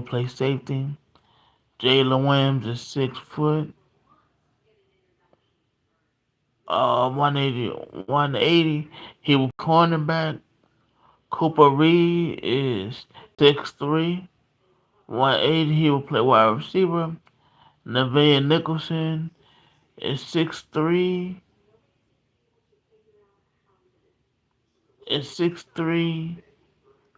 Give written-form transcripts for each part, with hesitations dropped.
play safety. Jalen Williams is 6 foot, 180, 180. He was cornerback. Cooper Reed is 6'3", 180. He will play wide receiver. Nevaeh Nicholson is 6'3", is 6'3",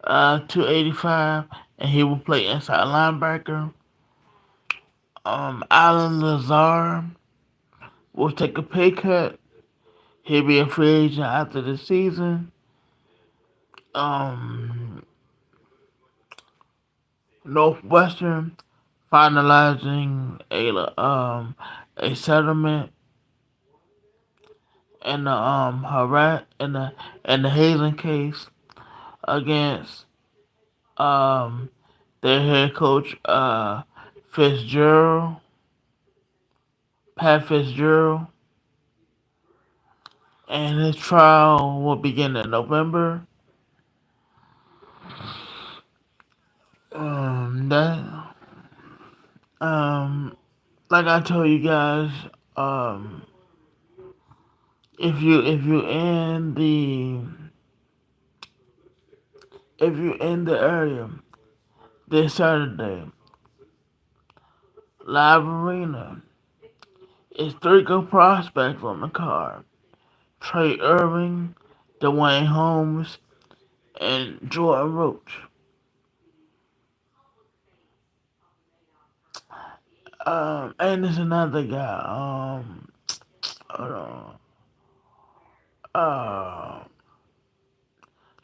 285, and he will play inside linebacker. Alan Lazar will take a pay cut. He'll be a free agent after the season. Um, Northwestern finalizing a settlement in the in the Hazen case against um their head coach Fitzgerald, Pat Fitzgerald, and his trial will begin in November. That um like I told you guys, um if you in the if you in the area this Saturday, Live Arena is three good prospects on the card. Trey Irving, Dwayne Holmes, and Jordan Roach. And there's another guy. Hold on. Uh,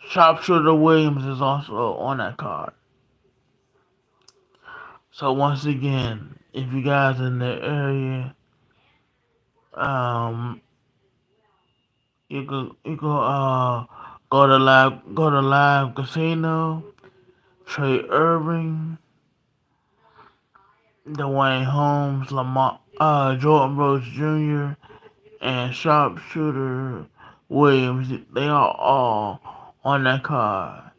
Sharpshooter Williams is also on that card. So once again, if you guys in the area, um, you can go to live casino. Trey Irving, Dwayne Holmes, Jordan Rose Jr., and Sharpshooter Williams. They are all on that card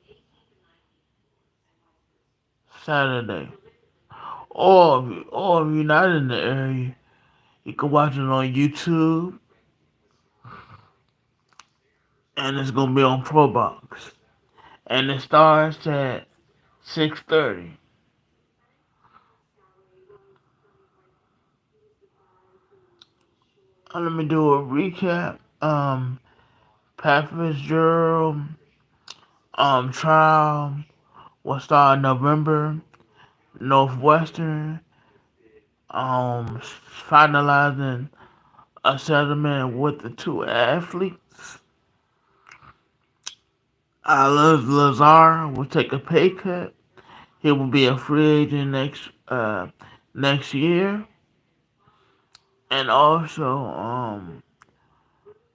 Saturday. Or if you're not in the area, you can watch it on YouTube, and it's gonna be on ProBox, and it starts at 6:30. Let me do a recap. Pat Fitzgerald trial will start in November. Northwestern finalizing a settlement with the two athletes. Lazar will take a pay cut. He will be a free agent next year, and also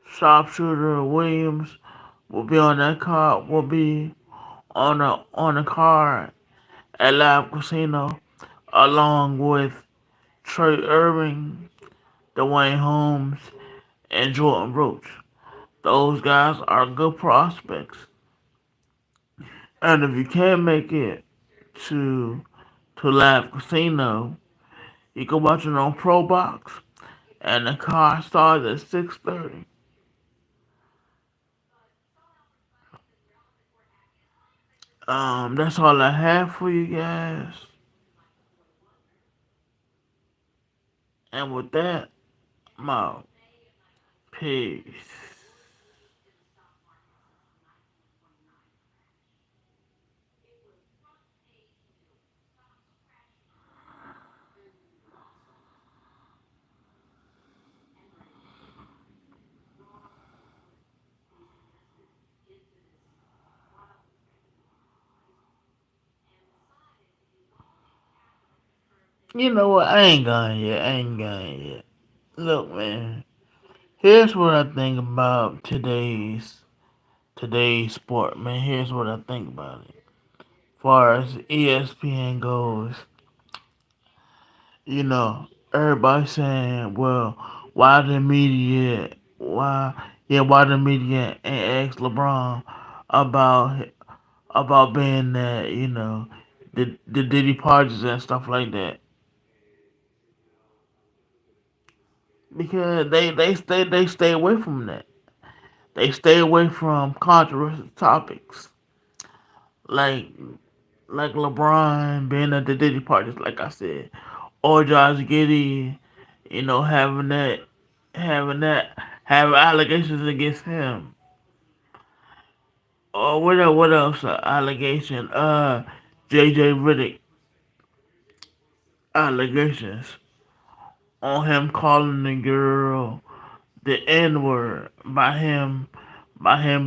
sharpshooter Williams will be on that card. Will be on the card at Live Casino, along with Trey Irving, Dwayne Holmes, and Jordan Roach. Those guys are good prospects. And if you can't make it to Live Casino, you can watch it on ProBox, and the card starts at 6:30. That's all I have for you guys. And with that, I'm out. Peace. You know what? I ain't gone yet. I ain't gone yet. Look, man. Here's what I think about today's sport, man. Here's what I think about it. As far as ESPN goes, you know, everybody saying, well, why the media ain't ask LeBron about about being that, the Diddy parties and stuff like that, because they stay away from that. They stay away from controversial topics like like LeBron being at the Diddy parties, like I said, or Josh Giddey, having having allegations against him, or what else? Allegation, JJ Riddick allegations on him calling the girl the N word by him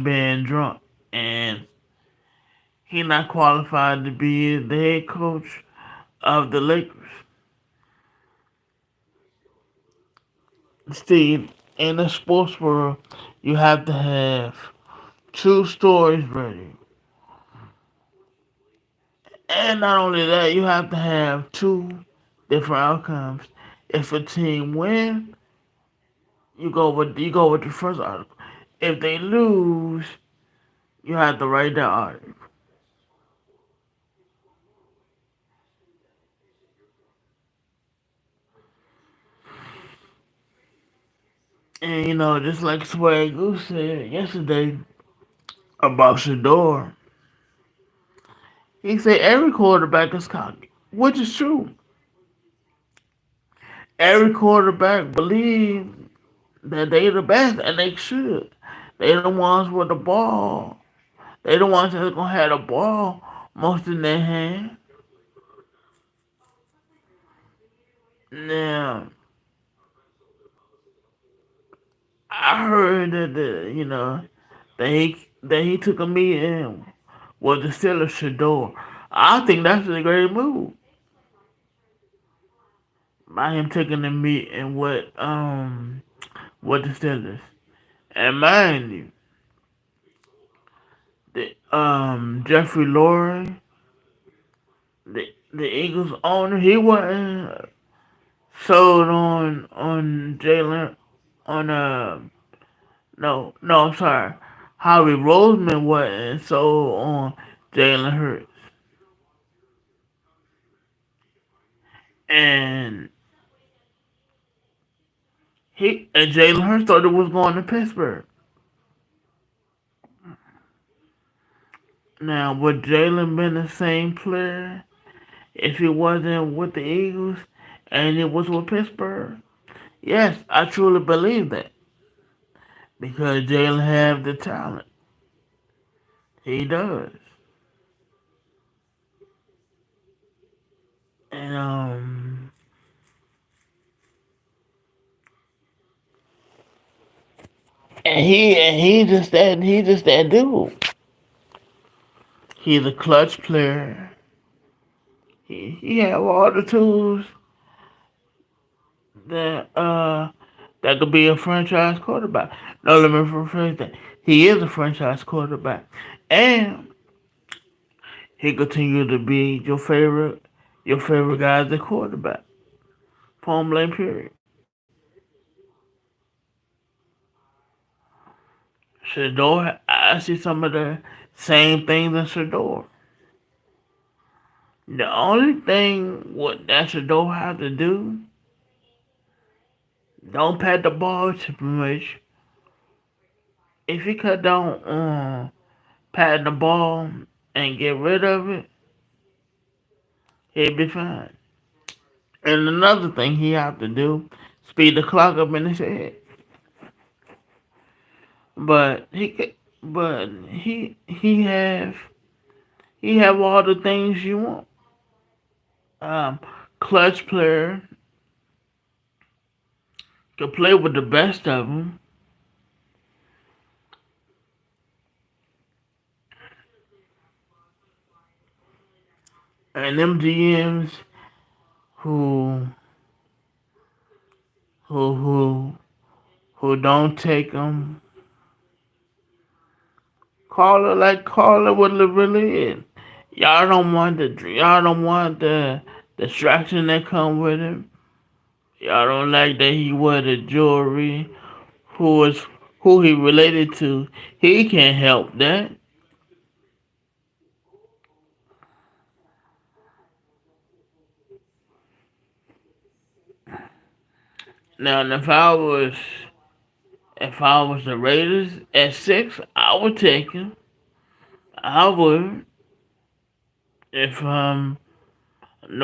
being drunk, and he not qualified to be the head coach of the Lakers. See, in the sports world, you have to have two stories ready. And not only that, you have to have two different outcomes. If a team win, you go with the first article. If they lose, you have to write that article. And just like Swag Goose said yesterday about Shador, he said every quarterback is cocky, which is true. Every quarterback believe that they the best, and they should. They the ones with the ball. They the ones that's gonna have the ball most in their hand. Now, I heard that he took a meeting with the Steelers Shador. I think that's a great move by him taking a meeting with the Steelers. And mind you, Jeffrey Lurie, the Eagles owner, he wasn't sold on Jalen on no, I'm sorry. Howie Roseman wasn't sold on Jalen Hurts. And Jalen Hurts thought it was going to Pittsburgh. Now, would Jalen been the same player if he wasn't with the Eagles and it was with Pittsburgh? Yes, I truly believe that because Jalen have the talent. He does, and he just that dude. He's a clutch player. He have all the tools that that could be a franchise quarterback. No, let me rephrase that. He is a franchise quarterback, and he continue to be your favorite guy as a quarterback. Point blank period. Shador, I see some of the same things in Shador. The only thing what that Shador have to do, don't pat the ball too much. If he cut down on patting the ball and get rid of it, he'll be fine. And another thing he have to do, speed the clock up in his head. But he have all the things you want. Um, Clutch player, could play with the best of them, and them GMs who who who who don't take them, call it what it really is. Y'all don't want the distraction that come with him. Y'all don't like that he wear the jewelry. Who is who he related to? He can't help that. Now, if I was the Raiders at 6, I would take him. I would. If New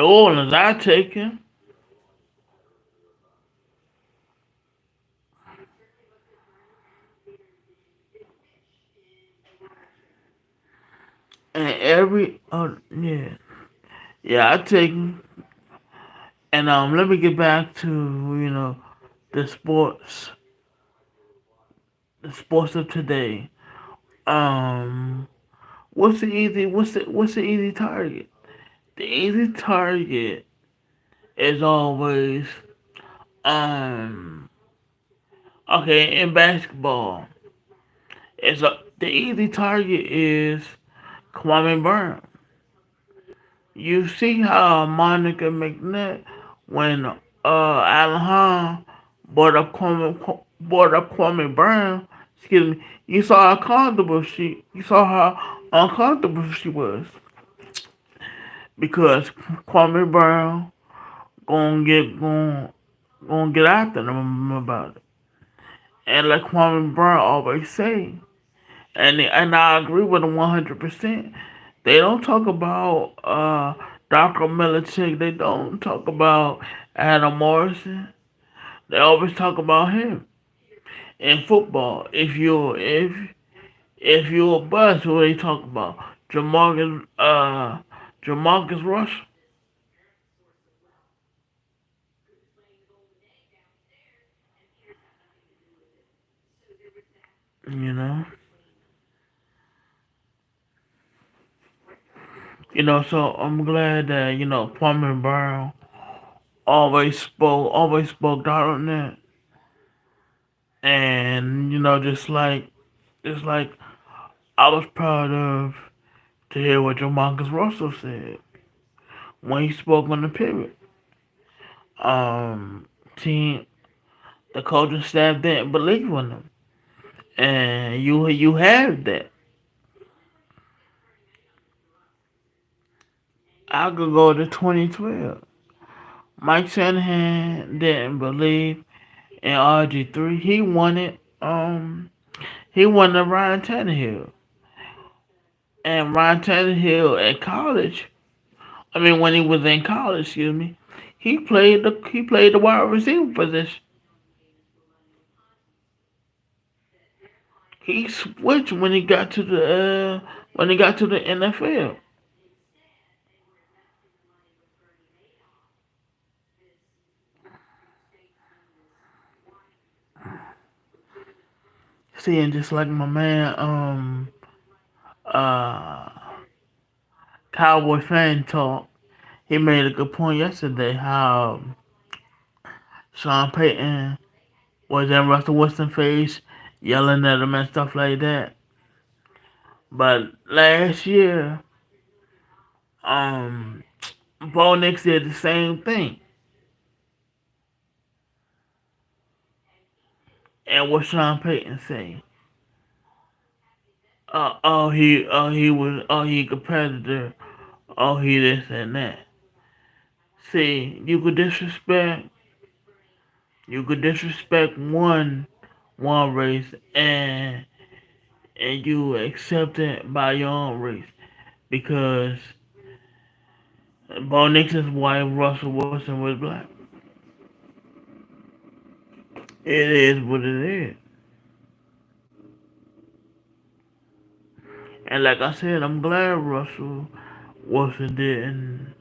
Orleans, I'd take him. And every yeah, yeah, I'd take him. And let me get back to the sports, the sports of today. Um, what's the easy target? The easy target is always um okay in basketball. The easy target is Kwame Brown. You see how Monica McNutt when Alan Hahn brought up Kwame Brown. Excuse me. You saw how uncomfortable she was because Kwame Brown gonna get after them about it. And like Kwame Brown always say, and I agree with him 100%. They don't talk about Dr. Milicic. They don't talk about Adam Morrison. They always talk about him in football. If you're a bust, who they talk about? Jamarcus Russell. You know, So I'm glad that Kwame Brown always spoke out on that, and just like I was proud of to hear what Jamarcus Russell said when he spoke on the pivot. Um, team, the coaching staff didn't believe in him, and you have that. I could go to 2012. Mike Shanahan didn't believe in RG3. He wanted Ryan Tannehill, and Ryan Tannehill at college. I mean, when he was in college, excuse me, he played the wide receiver position. He switched when he got to the NFL. Seeing just like my man uh Cowboy fan talk, he made a good point yesterday how Sean Payton was in Russell Wilson face, yelling at him and stuff like that. But last year, um Bo Nix did the same thing. And what Sean Payton say? He competitor. Oh, he this and that. See, you could disrespect one race and you accept it by your own race because Bo Nixon's wife Russell Wilson was black. It is what it is. And like I said, I'm glad Russell Wilson didn't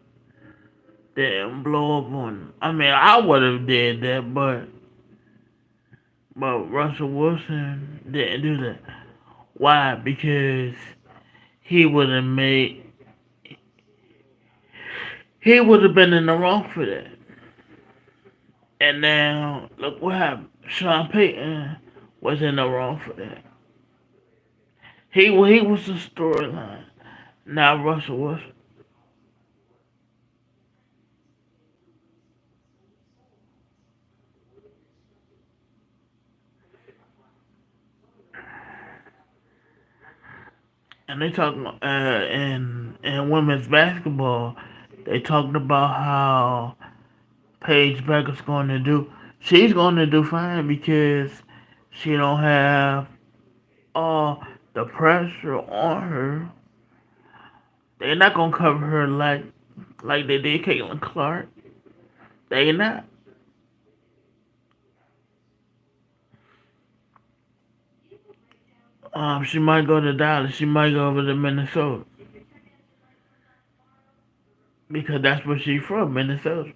blow up on him. I mean, I would have did that, but Russell Wilson didn't do that. Why? Because he would have made he would have been in the wrong for that. And now look what happened. Sean Payton was in the wrong for that. He was the storyline. Now Russell Wilson. And they talking in women's basketball. They talking about how Paige Becker's going to do. She's gonna do fine because she don't have all the pressure on her. They're not gonna cover her like they did Caitlin Clark. They not. She might go to Dallas. She might go over to Minnesota because that's where she's from, Minnesota.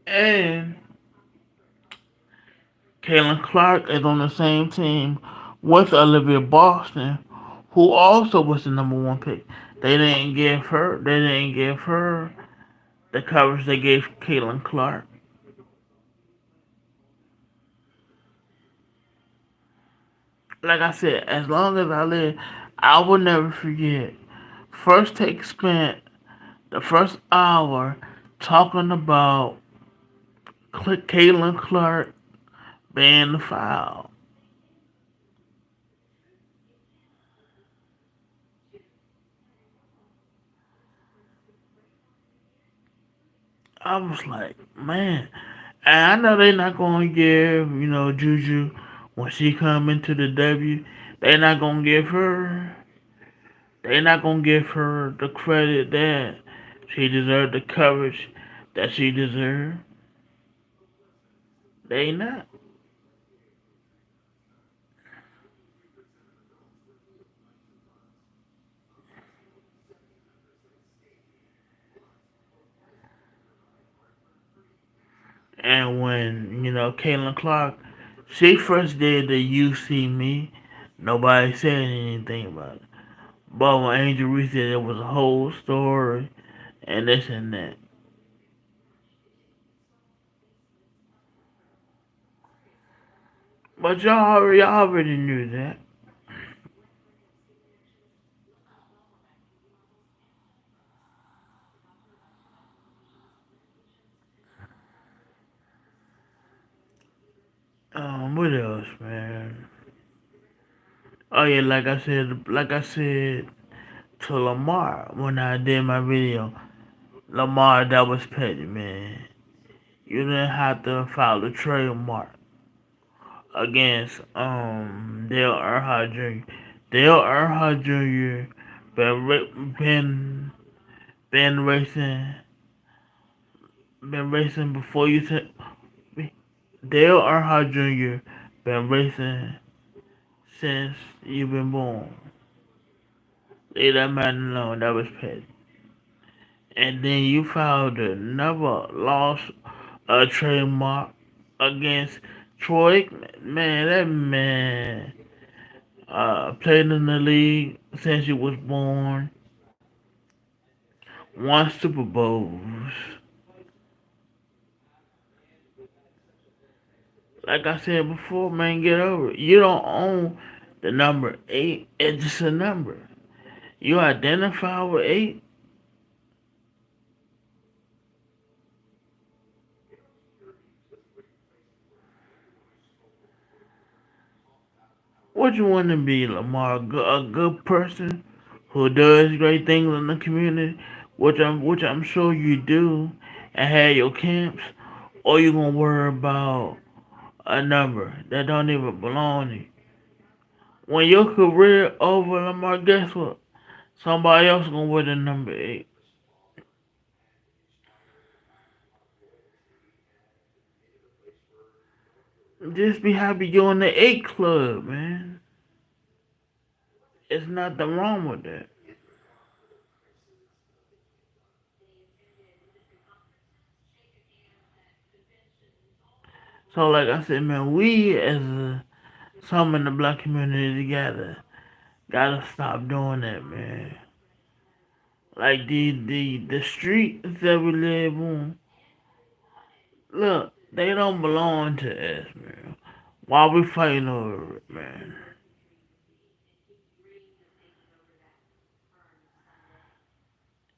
And Caitlin Clark is on the same team with Olivia Boston, who also was the number one pick. They didn't give her the coverage they gave Caitlin Clark. Like I said, as long as I live, I will never forget. First Take spent the first hour talking about Caitlin Clark being the foul. I was like, man. And I know they're not going to give, Juju, when she come into the W, they're not going to give her, they're not going to give her the credit that she deserved, the coverage that she deserved. They not. And when, Caitlin Clark, she first did the You See Me, nobody said anything about it. But when Angel Reese said it was a whole story and this and that. But y'all already knew that. What else, man? Oh yeah, like I said to Lamar when I did my video. Lamar, that was petty, man. You didn't have to file a trademark against Dale Earnhardt Jr. Dale Earnhardt Jr. been been racing been racing before you said Dale Earnhardt Jr. been racing since you've been born. Leave that man alone. That was petty. And then you filed another loss, a trademark against Troy. Man, that man played in the league since he was born, won Super Bowls. Like I said before, man, get over it. You don't own the number eight. It's just a number. You identify with eight. What you want to be, Lamar? A good person who does great things in the community, which I'm sure you do, and have your camps, or you gonna worry about a number that don't even belong to you. When your career over, Lamar, guess what? Somebody else gonna wear the number eight. Just be happy you're in the eight club, man. It's nothing wrong with that. So, like I said, man, we as some in the black community gotta stop doing that, man. Like the streets that we live on, look, they don't belong to us, man. Why we fighting over it, man?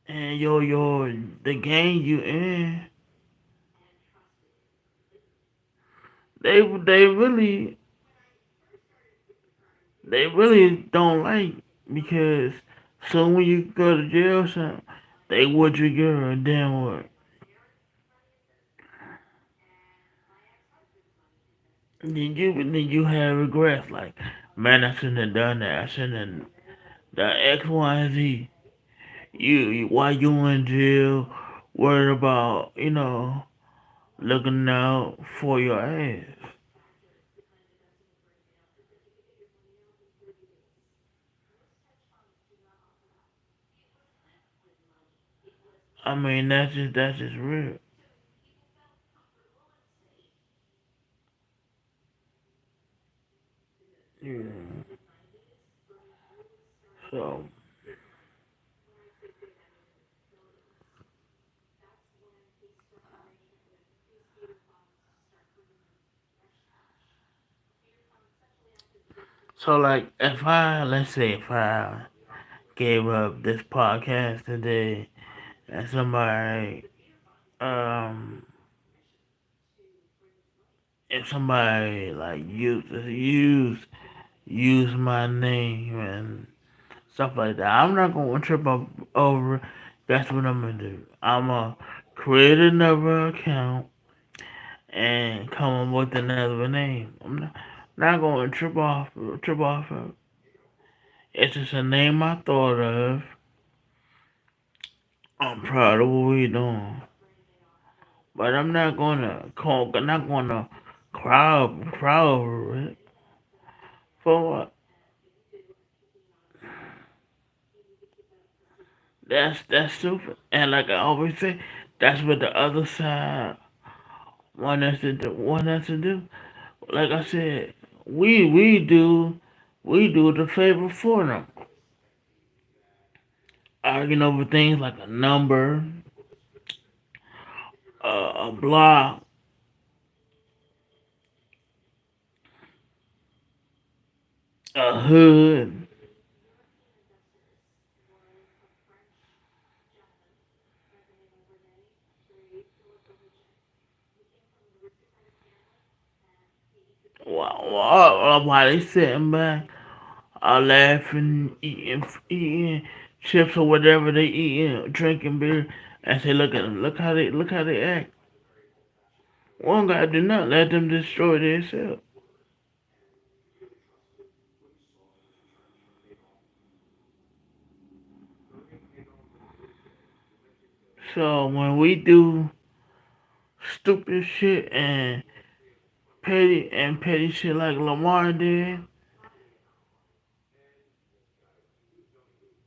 And the gang you in, they really don't like because so when you go to jail, or something, they would you girl and then what? then you have regrets like, man, I shouldn't have done that. I shouldn't have done X, Y, and Z. Why you in jail, worried about looking out for your ass. I mean, that's just real. Yeah. So so like if I let's say if I gave up this podcast today and somebody um if somebody like use my name and stuff like that, I'm not gonna trip up over it. That's what I'm gonna do. I'm gonna create another account and come up with another name. I'm not gonna trip off of it. It's just a name I thought of. I'm proud of what we doing, but I'm not gonna cry over it. For what? That's stupid. And like I always say, that's what the other side want us to do. Like I said, we we do we do the favor for them, arguing over things like a number, a block, a hood. While they sitting back, laughing, eating chips or whatever they eating, drinking beer, and say, "Look at them! Look how they act." One guy do not let them destroy themselves. So when we do stupid shit and petty shit like Lamar did,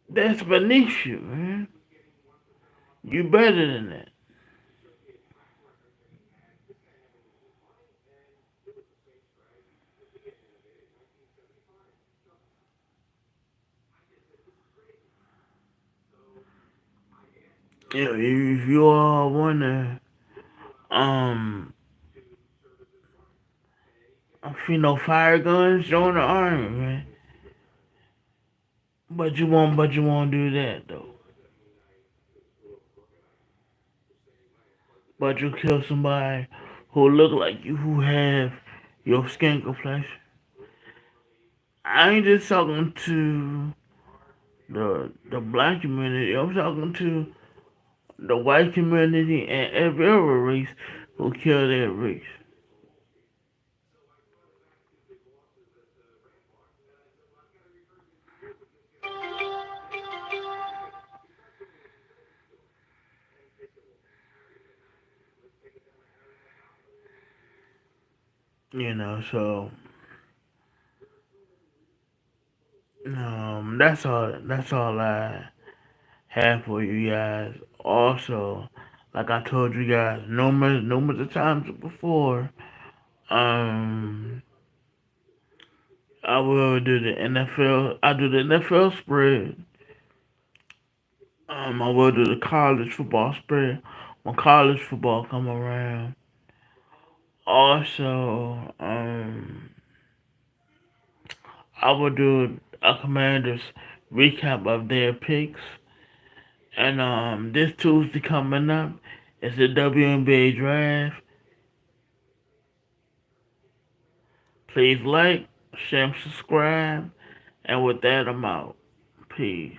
that's beneath you, man. You better than that. If you all wanna, um, fire guns, join the army, man. But you won't do that though. But you kill somebody who look like you, who have your skin complexion. I ain't just talking to the black community. I'm talking to the white community and every other race who kill their race. So that's all I have for you guys. Also, like I told you guys numerous of times before, um, I will do the NFL. I do the NFL spread. I will do the college football spread when college football come around. Also, I will do a Commanders recap of their picks. And this Tuesday coming up is the WNBA draft. Please like, share, and subscribe. And with that, I'm out. Peace.